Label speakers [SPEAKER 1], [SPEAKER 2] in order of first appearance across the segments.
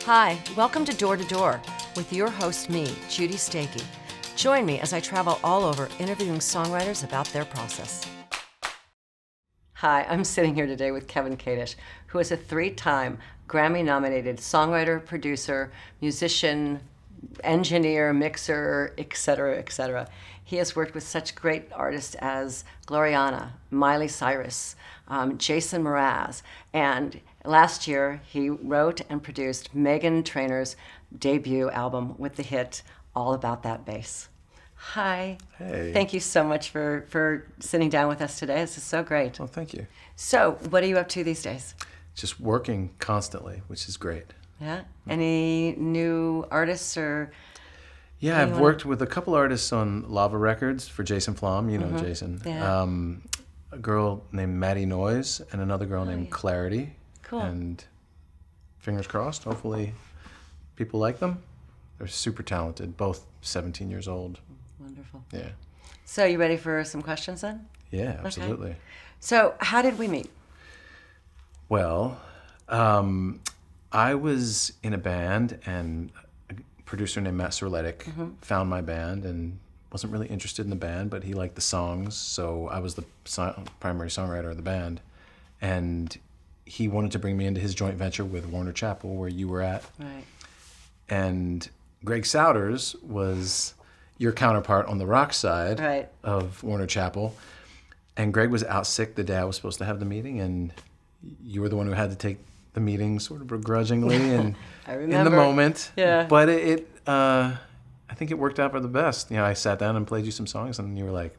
[SPEAKER 1] Hi, welcome to Door to Door with your host, me, Judy Stakee. Join me as I travel all over interviewing songwriters about their process. Hi, I'm sitting here today with Kevin Kadish, who is a 3-time Grammy-nominated songwriter, producer, musician, engineer, mixer, etc., etc. He has worked with such great artists as Gloriana, Miley Cyrus, Jason Mraz, and last year he wrote and produced Meghan Trainor's debut album with the hit All About That Bass. Hi.
[SPEAKER 2] Hey.
[SPEAKER 1] Thank you so much for sitting down with us today. This is so great.
[SPEAKER 2] Well, thank you.
[SPEAKER 1] So, what are you up to these days?
[SPEAKER 2] Just working constantly, which is great.
[SPEAKER 1] Yeah? Any new artists or...
[SPEAKER 2] Yeah, I've worked with a couple artists on Lava Records for Jason Flom, you know Jason.
[SPEAKER 1] Yeah.
[SPEAKER 2] A girl named Maddie Noise and another girl named Clarity.
[SPEAKER 1] Cool.
[SPEAKER 2] And fingers crossed, hopefully people like them. They're super talented, both 17 years old.
[SPEAKER 1] Wonderful.
[SPEAKER 2] Yeah.
[SPEAKER 1] So, you ready for some questions then?
[SPEAKER 2] Yeah, absolutely.
[SPEAKER 1] Okay. So, how did we meet?
[SPEAKER 2] Well, I was in a band, and a producer named Matt Serletic found my band and wasn't really interested in the band, but he liked the songs, so I was the primary songwriter of the band. And he wanted to bring me into his joint venture with Warner Chappell, where you were at.
[SPEAKER 1] Right.
[SPEAKER 2] And Greg Souders was your counterpart on the rock side of Warner Chappell. And Greg was out sick the day I was supposed to have the meeting, and you were the one who had to take the meeting sort of begrudgingly and
[SPEAKER 1] I remember.
[SPEAKER 2] in the moment.
[SPEAKER 1] Yeah.
[SPEAKER 2] But I think it worked out for the best. You know, I sat down and played you some songs, and you were like,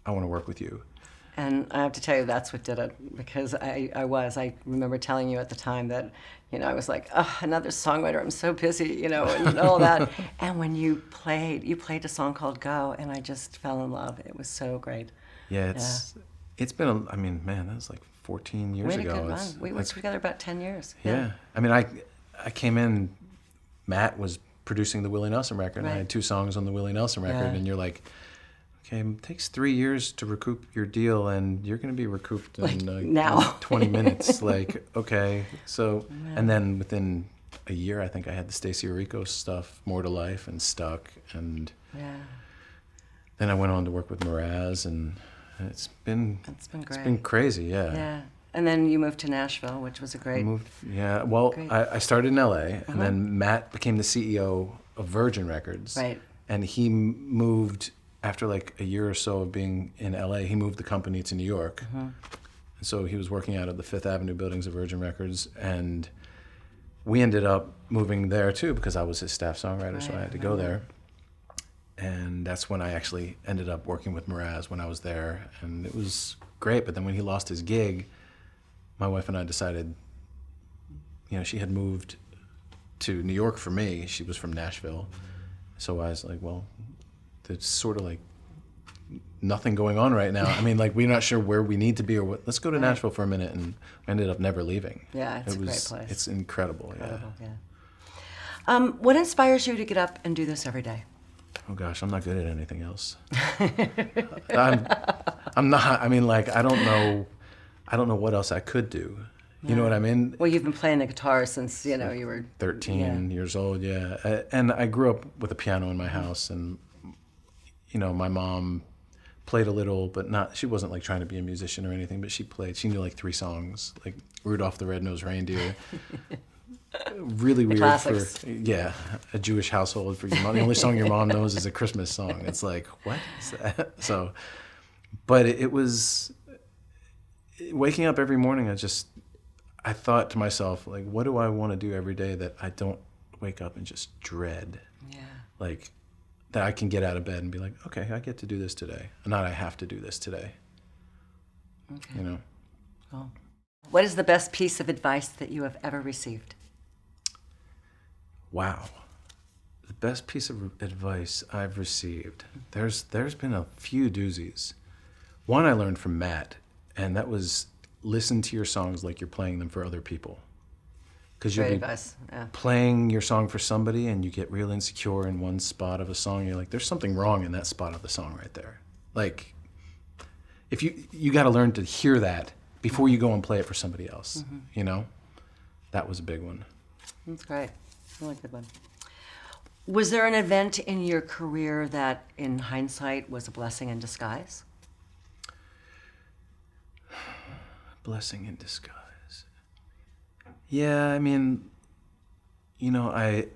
[SPEAKER 2] I want to work with you.
[SPEAKER 1] And I have to tell you, that's what did it, because I remember telling you at the time that, you know, I was like, oh, another songwriter, I'm so busy, you know, and all that. And when you played a song called Go, and I just fell in love. It was so great.
[SPEAKER 2] Yeah, it's been, that was like 14 years ago.
[SPEAKER 1] Good run. We worked together about 10 years.
[SPEAKER 2] Yeah. I mean, I came in, Matt was producing the Willie Nelson record, and I had 2 songs on the Willie Nelson record, and you're like, okay, it takes 3 years to recoup your deal, and you're going to be recouped in
[SPEAKER 1] now.
[SPEAKER 2] 20 minutes. Like, okay. So, and then within a year, I think I had the Stacey Orico stuff, More to Life, and Stuck. And then I went on to work with Mraz, and it's been
[SPEAKER 1] great.
[SPEAKER 2] It's been crazy, yeah.
[SPEAKER 1] Yeah. And then you moved to Nashville, which was a great...
[SPEAKER 2] I started in L.A., and then Matt became the CEO of Virgin Records.
[SPEAKER 1] Right.
[SPEAKER 2] And he moved... After like a year or so of being in LA, he moved the company to New York. And so he was working out of the Fifth Avenue buildings of Virgin Records. And we ended up moving there too, because I was his staff songwriter, so I had to go there. And that's when I actually ended up working with Mraz when I was there. And it was great. But then when he lost his gig, my wife and I decided, you know, she had moved to New York for me. She was from Nashville. So I was like, well, there's sort of like nothing going on right now. I mean, like, we're not sure where we need to be or what. Let's go to Nashville for a minute, and we ended up never leaving.
[SPEAKER 1] Yeah, it's a great place.
[SPEAKER 2] It's incredible,
[SPEAKER 1] yeah. What inspires you to get up and do this every day?
[SPEAKER 2] Oh gosh, I'm not good at anything else. I'm not. I mean, like, I don't know what else I could do. You know what I mean?
[SPEAKER 1] Well, you've been playing the guitar since, you know, you were
[SPEAKER 2] 13 years old, and I grew up with a piano in my house, and you know, my mom played a little, but not. She wasn't like trying to be a musician or anything, but she played. She knew like 3 songs, like Rudolph the Red-Nosed Reindeer. Really weird
[SPEAKER 1] classics.
[SPEAKER 2] for a Jewish household. For your mom, the only song your mom knows is a Christmas song. It's like, what is that? So, but it was waking up every morning. I thought to myself, like, what do I want to do every day that I don't wake up and just dread?
[SPEAKER 1] Yeah.
[SPEAKER 2] Like, that I can get out of bed and be like, okay, I get to do this today. Not I have to do this today.
[SPEAKER 1] Okay.
[SPEAKER 2] You know?
[SPEAKER 1] Cool. What is the best piece of advice that you have ever received?
[SPEAKER 2] Wow. The best piece of advice I've received. There's been a few doozies. One I learned from Matt, and that was listen to your songs like you're playing them for other people. Because you'll be playing your song for somebody and you get real insecure in one spot of a song. You're like, there's something wrong in that spot of the song right there. Like, if you got to learn to hear that before you go and play it for somebody else, you know? That was a big one.
[SPEAKER 1] That's great. Really good one. Was there an event in your career that, in hindsight, was a blessing in disguise?
[SPEAKER 2] Blessing in disguise. Yeah, I mean, I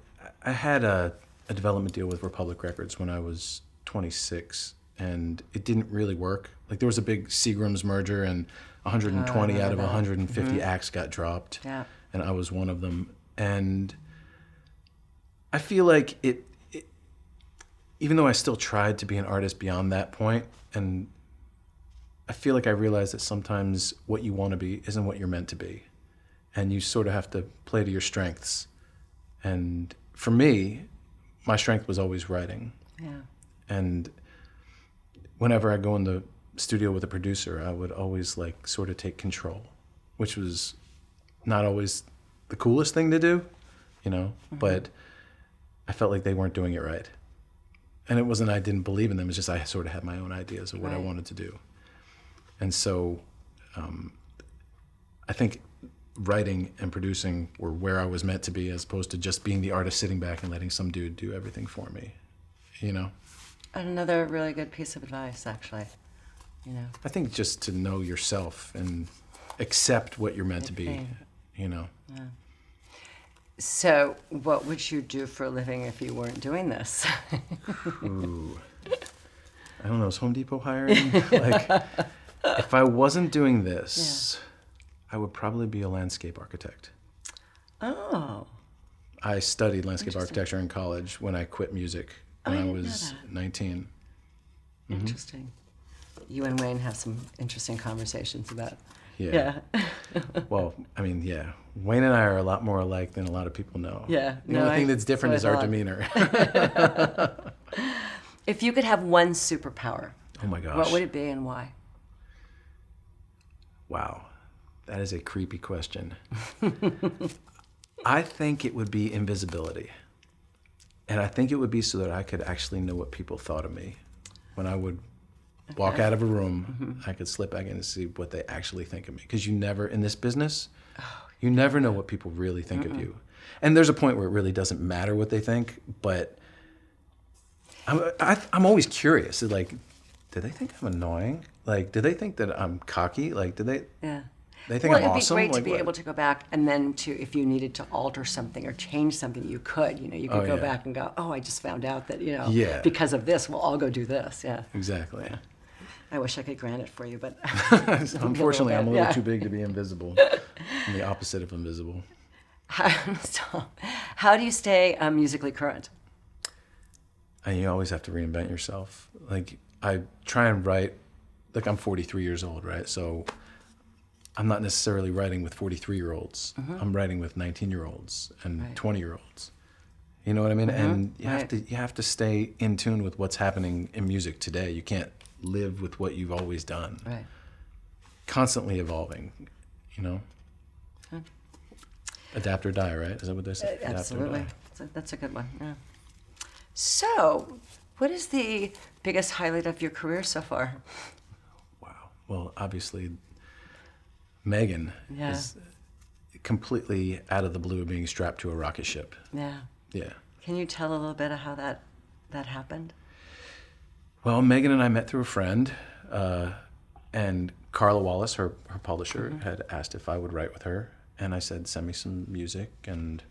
[SPEAKER 2] had a development deal with Republic Records when I was 26, and it didn't really work. Like, there was a big Seagram's merger, and 120 out of 150 acts got dropped, and I was one of them. And I feel like it, even though I still tried to be an artist beyond that point, and I feel like I realized that sometimes what you want to be isn't what you're meant to be, and you sort of have to play to your strengths. And for me, my strength was always writing.
[SPEAKER 1] Yeah.
[SPEAKER 2] And whenever I go in the studio with a producer, I would always like sort of take control, which was not always the coolest thing to do, but I felt like they weren't doing it right. And it wasn't I didn't believe in them, it's just I sort of had my own ideas of what I wanted to do. And so I think writing and producing were where I was meant to be, as opposed to just being the artist sitting back and letting some dude do everything for me,
[SPEAKER 1] Another really good piece of advice, actually.
[SPEAKER 2] I think just to know yourself and accept what you're meant to be,
[SPEAKER 1] Yeah. So, what would you do for a living if you weren't doing this?
[SPEAKER 2] Ooh. I don't know, is Home Depot hiring? Like, if I wasn't doing this, I would probably be a landscape architect.
[SPEAKER 1] Oh.
[SPEAKER 2] I studied landscape architecture in college when I quit music when I was 19.
[SPEAKER 1] Interesting. You and Wayne have some interesting conversations about.
[SPEAKER 2] Yeah. Well, I mean, yeah. Wayne and I are a lot more alike than a lot of people know.
[SPEAKER 1] Yeah.
[SPEAKER 2] The only thing that's different is our demeanor.
[SPEAKER 1] If you could have one superpower,
[SPEAKER 2] oh my gosh,
[SPEAKER 1] what would it be and why?
[SPEAKER 2] Wow. That is a creepy question. I think it would be invisibility. And I think it would be so that I could actually know what people thought of me. When I would walk out of a room, I could slip back in and see what they actually think of me. Because you never, in this business, you never know what people really think of you. And there's a point where it really doesn't matter what they think, but I'm always curious. Like, do they think I'm annoying? Like, do they think that I'm cocky? Like, do they...
[SPEAKER 1] Yeah.
[SPEAKER 2] They think I'm awesome.
[SPEAKER 1] It'd be great
[SPEAKER 2] like,
[SPEAKER 1] to be able to go back and then if you needed to alter something or change something, you could. You could go back and go, oh, I just found out that, because of this, well, I'll go do this. Yeah.
[SPEAKER 2] Exactly.
[SPEAKER 1] Yeah. I wish I could grant it for you, but...
[SPEAKER 2] Unfortunately, I'm a little too big to be invisible. I'm the opposite of invisible.
[SPEAKER 1] How do you stay musically current?
[SPEAKER 2] And you always have to reinvent yourself. Like, I try and write, like, I'm 43 years old, right? So I'm not necessarily writing with 43-year-olds. I'm writing with 19-year-olds and 20-year-olds. You know what I mean? And you have to stay in tune with what's happening in music today. You can't live with what you've always done.
[SPEAKER 1] Right.
[SPEAKER 2] Constantly evolving, Adapt or die, right? Is that what they say?
[SPEAKER 1] Absolutely. That's a good one. Yeah. So, what is the biggest highlight of your career so far?
[SPEAKER 2] Wow. Well, obviously, Meghan is completely out of the blue of being strapped to a rocket ship.
[SPEAKER 1] Yeah.
[SPEAKER 2] Yeah.
[SPEAKER 1] Can you tell a little bit of how that happened?
[SPEAKER 2] Well, Meghan and I met through a friend, and Carla Wallace, her publisher, had asked if I would write with her, and I said, send me some music, and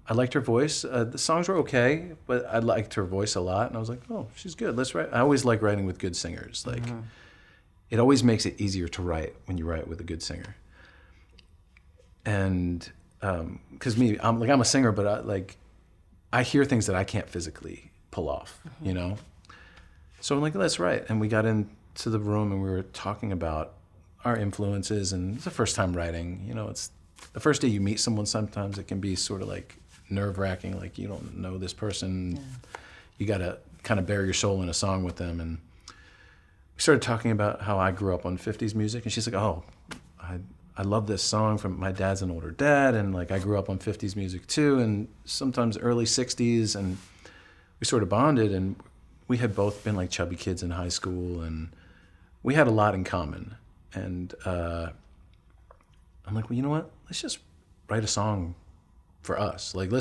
[SPEAKER 2] I liked her voice. The songs were okay, but I liked her voice a lot, and I was like, oh, she's good, let's write. I always like writing with good singers. Like, it always makes it easier to write when you write with a good singer. And because I'm a singer, but I hear things that I can't physically pull off, So I'm like, let's write. And we got into the room and we were talking about our influences, and it's the first time writing. It's the first day you meet someone. Sometimes it can be sort of like nerve-wracking, like you don't know this person. Yeah. You got to kind of bare your soul in a song with them. And we started talking about how I grew up on 50s music, and she's like, oh, I love this song from my dad's an older dad, and like I grew up on 50s music too, and sometimes early 60s, and we sort of bonded, and we had both been like chubby kids in high school, and we had a lot in common. And I'm like, well, you know what? Let's just write a song for us. Like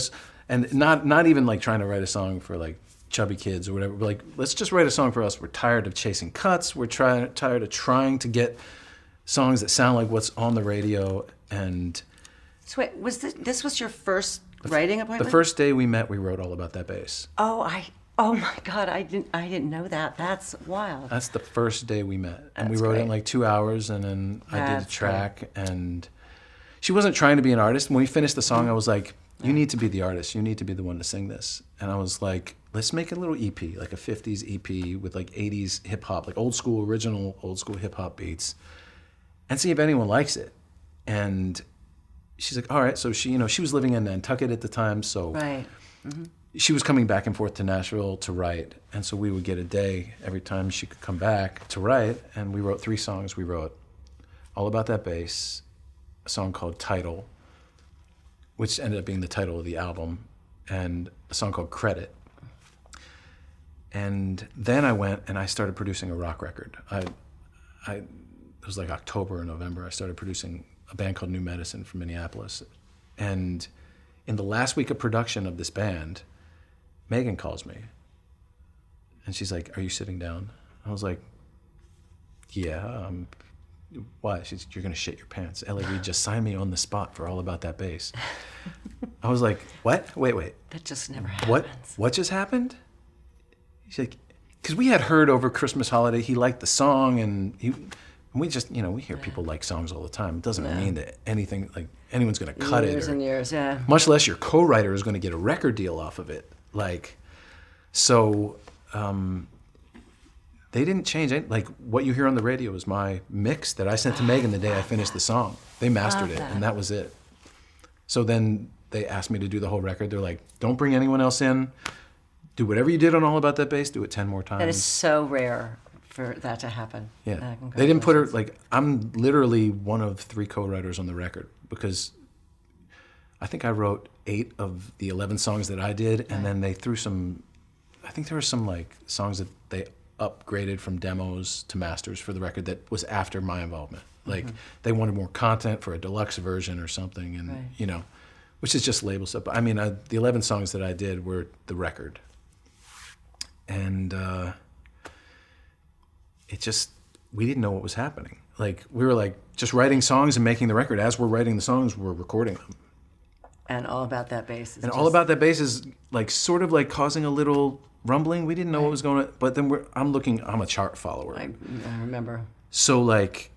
[SPEAKER 2] and not even like trying to write a song for like chubby kids or whatever. But like, let's just write a song for us. We're tired of chasing cuts. We're tired of trying to get songs that sound like what's on the radio. And
[SPEAKER 1] so wait, this was your first writing appointment?
[SPEAKER 2] The first day we met, we wrote All About That Bass.
[SPEAKER 1] Oh my God, I didn't know that. That's wild.
[SPEAKER 2] That's the first day we met. And
[SPEAKER 1] That's
[SPEAKER 2] we wrote
[SPEAKER 1] great.
[SPEAKER 2] it in like 2 hours, and then I did a
[SPEAKER 1] That's
[SPEAKER 2] track. And she wasn't trying to be an artist. When we finished the song, I was like, you need to be the artist. You need to be the one to sing this. And I was like, let's make a little EP, like a 50s EP with like 80s hip hop, like original old school hip hop beats, and see if anyone likes it. And she's like, all right. So she was living in Nantucket at the time. So
[SPEAKER 1] Right. Mm-hmm.
[SPEAKER 2] She was coming back and forth to Nashville to write. And so we would get a day every time she could come back to write. And we wrote 3 songs. We wrote All About That Bass, a song called Title, which ended up being the title of the album, and a song called Credit. And then I went and I started producing a rock record. It was like October or November. I started producing a band called New Medicine from Minneapolis. And in the last week of production of this band, Meghan calls me. And she's like, are you sitting down? I was like, yeah. Why? She's, you're going to shit your pants. Ellie Reed just signed me on the spot for All About That Bass. I was like, what? Wait.
[SPEAKER 1] That just never happens.
[SPEAKER 2] What just happened? She's like, because we had heard over Christmas holiday, he liked the song, and we just, we hear people like songs all the time. It doesn't mean that anything, like anyone's going to cut it.
[SPEAKER 1] Years and years, yeah.
[SPEAKER 2] Much less your co-writer is going to get a record deal off of it. Like, so they didn't change it. Like, what you hear on the radio is my mix that I sent to Meghan the day I finished the song. They mastered it, and that was it. So then they asked me to do the whole record. They're like, don't bring anyone else in. Do whatever you did on All About That Bass, do it 10 more times.
[SPEAKER 1] That is so rare for that to happen.
[SPEAKER 2] Yeah. They didn't put her, like, I'm literally one of 3 co-writers on the record, because I think I wrote 8 of the 11 songs that I did, and then they threw some, I think there were some, like, songs that they upgraded from demos to masters for the record that was after my involvement. Like, they wanted more content for a deluxe version or something, and, which is just label stuff. But I mean, the 11 songs that I did were the record. And we didn't know what was happening. Like, we were like just writing songs and making the record. As we're writing the songs, we're recording them.
[SPEAKER 1] And All About That Bass is
[SPEAKER 2] All About That Bass is like sort of like causing a little rumbling. We didn't know what was going on. But then I'm a chart follower.
[SPEAKER 1] I remember.
[SPEAKER 2] So like,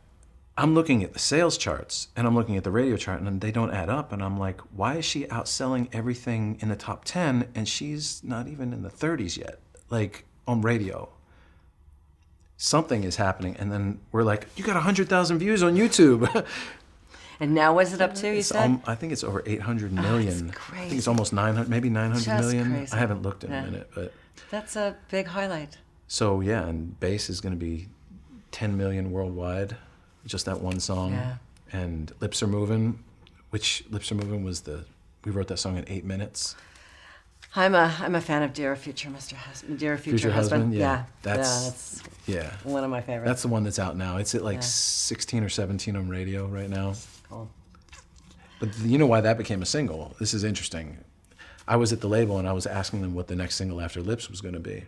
[SPEAKER 2] I'm looking at the sales charts and I'm looking at the radio chart, and they don't add up. And I'm like, why is she outselling everything in the top 10 and she's not even in the 30s yet? Like, on radio. Something is happening. And then we're like, you got 100,000 views on YouTube.
[SPEAKER 1] And now what's it up to, you said?
[SPEAKER 2] I think it's over 800 million.
[SPEAKER 1] That's crazy.
[SPEAKER 2] I think it's almost 900, maybe 900
[SPEAKER 1] Just
[SPEAKER 2] million.
[SPEAKER 1] crazy.
[SPEAKER 2] I haven't looked in a minute, but.
[SPEAKER 1] That's a big highlight.
[SPEAKER 2] So yeah, and Bass is going to be 10 million worldwide, just that one song.
[SPEAKER 1] Yeah.
[SPEAKER 2] And Lips Are Moving, which Lips Are Moving was we wrote that song in 8 minutes.
[SPEAKER 1] I'm a fan of Dear Future Husband.
[SPEAKER 2] Yeah.
[SPEAKER 1] That's one of my favorites.
[SPEAKER 2] That's the one that's out now. It's at like 16 or 17 on radio right now.
[SPEAKER 1] Cool.
[SPEAKER 2] But you know why that became a single? This is interesting. I was at the label and I was asking them what the next single after Lips was going to be.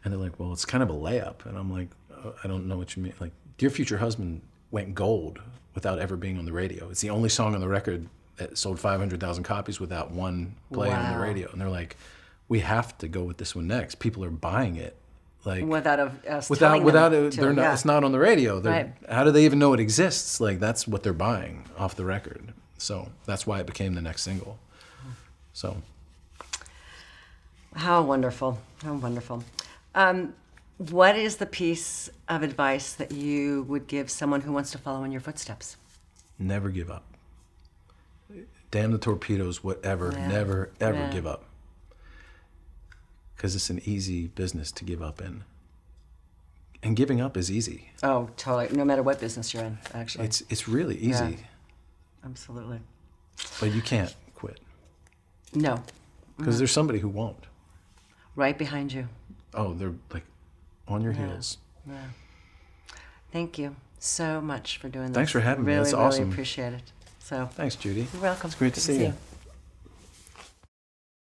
[SPEAKER 2] And they're like, well, it's kind of a layup. And I'm like, oh, I don't know what you mean. Like, Dear Future Husband went gold without ever being on the radio. It's the only song on the record that sold 500,000 copies without one play on the radio. And they're like, we have to go with this one next. People are buying it. Like,
[SPEAKER 1] without us
[SPEAKER 2] it's not on the radio.
[SPEAKER 1] Right.
[SPEAKER 2] How do they even know it exists? Like, that's what they're buying off the record. So that's why it became the next single. So.
[SPEAKER 1] How wonderful. How wonderful. What is the piece of advice that you would give someone who wants to follow in your footsteps?
[SPEAKER 2] Never give up. Damn the torpedoes, whatever.
[SPEAKER 1] Yeah.
[SPEAKER 2] Never, ever give up. Because it's an easy business to give up in. And giving up is easy.
[SPEAKER 1] Oh, totally. No matter what business you're in, actually.
[SPEAKER 2] It's really easy.
[SPEAKER 1] Yeah. Absolutely.
[SPEAKER 2] But you can't quit.
[SPEAKER 1] No.
[SPEAKER 2] Because there's somebody who won't.
[SPEAKER 1] Right behind you.
[SPEAKER 2] Oh, they're like on your heels.
[SPEAKER 1] Yeah. Thank you so much for doing this.
[SPEAKER 2] Thanks for having me.
[SPEAKER 1] Really,
[SPEAKER 2] That's awesome.
[SPEAKER 1] Really appreciate it. So.
[SPEAKER 2] Thanks, Judy.
[SPEAKER 1] You're welcome.
[SPEAKER 2] It's great to see you.